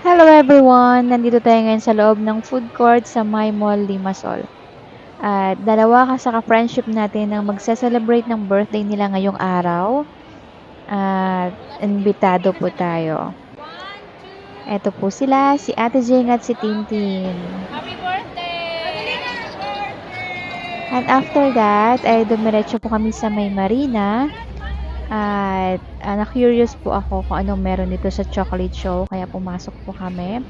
Hello everyone! Nandito tayo ngayon sa loob ng food court sa My Mall Limassol. At dalawa sa ka-friendship natin ang magse-celebrate ng birthday nila ngayong araw. At imbitado po tayo. Eto po sila, si Ate Jing at si Tintin. Happy birthday! At after that, ay dumiretso po kami sa May Marina. At na-curious po ako kung anong meron dito sa chocolate show, kaya pumasok po kami.